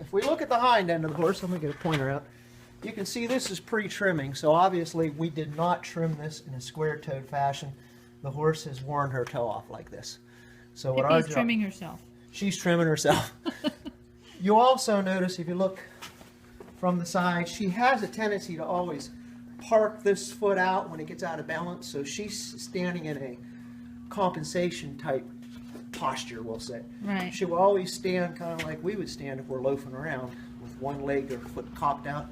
if we look at the hind end of the horse, I'm going to get a pointer out. You can see this is pre-trimming, so obviously we did not trim this in a square-toed fashion. The horse has worn her toe off like this. So what our job, trimming herself. She's trimming herself. You also notice, if you look from the side, she has a tendency to always park this foot out when it gets out of balance, so she's standing in a compensation type posture, we'll say. Right. She will always stand kind of like we would stand if we're loafing around with one leg or foot cocked out.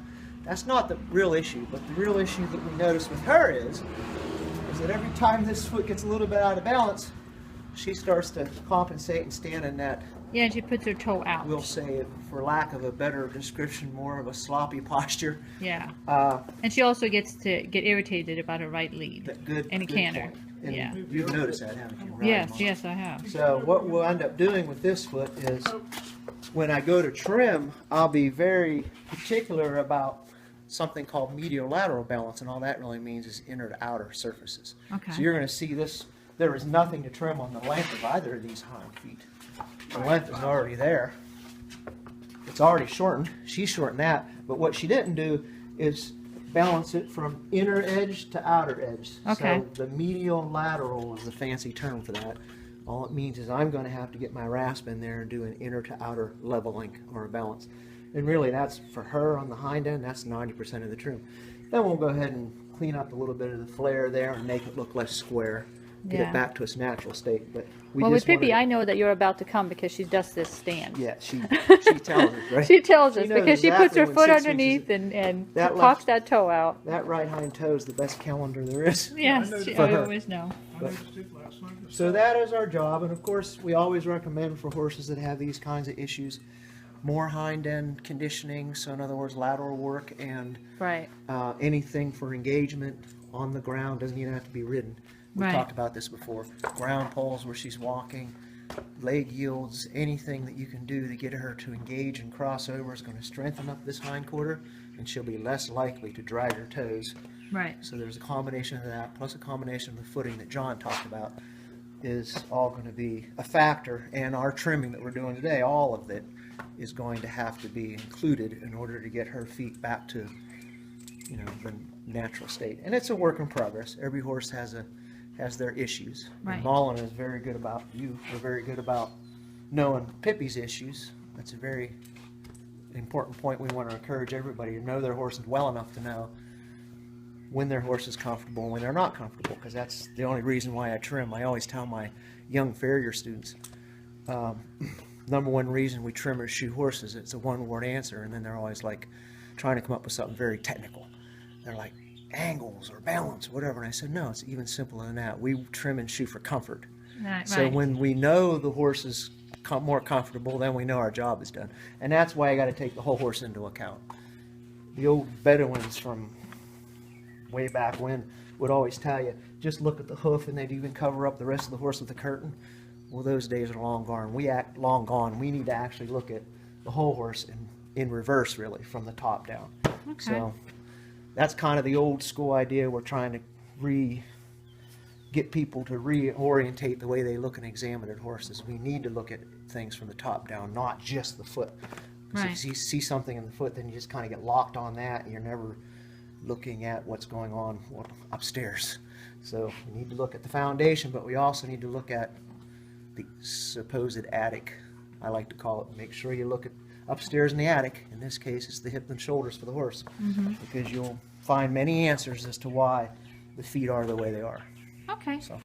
That's not the real issue, but the real issue that we notice with her is that every time this foot gets a little bit out of balance, she starts to compensate and stand in that. Yeah, she puts her toe out. We'll say, for lack of a better description, more of a sloppy posture. Yeah. And she also gets to get irritated about her right lead. And a canter. And yeah. You've noticed that, haven't you? Yes, I have. So what we'll end up doing with this foot is, when I go to trim, I'll be very particular about something called medial-lateral balance, and all that really means is inner to outer surfaces. Okay. So you're going to see this. There is nothing to trim on the length of either of these hind feet. The length is already there. It's already shortened. She shortened that, but what she didn't do is balance it from inner edge to outer edge. Okay. So the medial-lateral is the fancy term for that. All it means is I'm going to have to get my rasp in there and do an inner to outer leveling or a balance. And really, that's for her on the hind end, that's 90% of the trim. Then we'll go ahead and clean up a little bit of the flare there and make it look less square. Get it back to its natural state. But well, with Pippi, I know that you're about to come because she does this stand. Yeah, she tells us, right? She tells us because exactly she puts her foot 6 weeks underneath and that cocks that toe out. That right hind toe is the best calendar there is. Yes, I always know. So that is our job, and of course we always recommend for horses that have these kinds of issues more hind end conditioning, so in other words lateral work, and anything for engagement on the ground. Doesn't even have to be ridden. We talked about this before. Ground poles where she's walking, leg yields, anything that you can do to get her to engage and cross over is going to strengthen up this hind quarter, and she'll be less likely to drag her toes. Right. So there's a combination of that, plus a combination of the footing that John talked about, is all going to be a factor. And our trimming that we're doing today, all of it is going to have to be included in order to get her feet back to, you know, the natural state. And it's a work in progress. Every horse has their issues. Right. Mullen is very good about we're very good about knowing Pippi's issues. That's a very important point. We want to encourage everybody to know their horses well enough to know when their horse is comfortable and when they're not comfortable, because that's the only reason why I trim. I always tell my young farrier students, number one reason we trim or shoe horses, it's a one-word answer, and then they're always like trying to come up with something very technical. They're like, angles or balance or whatever, and I said, no, it's even simpler than that. We trim and shoe for comfort. So when we know the horse is more comfortable, then we know our job is done. And that's why I got to take the whole horse into account. The old Bedouins from way back when would always tell you, just look at the hoof, and they'd even cover up the rest of the horse with a curtain. Well, those days are long gone. Long gone. We need to actually look at the whole horse in reverse, really, from the top down. Okay. So that's kind of the old school idea. We're trying to get people to reorientate the way they look and examine their horses. We need to look at things from the top down, not just the foot. Because if you see something in the foot, then you just kind of get locked on that, and you're never looking at what's going on upstairs. So we need to look at the foundation, but we also need to look at the supposed attic, I like to call it. Make sure you look at upstairs in the attic. In this case, it's the hip and shoulders for the horse, because you'll find many answers as to why the feet are the way they are. Okay. So.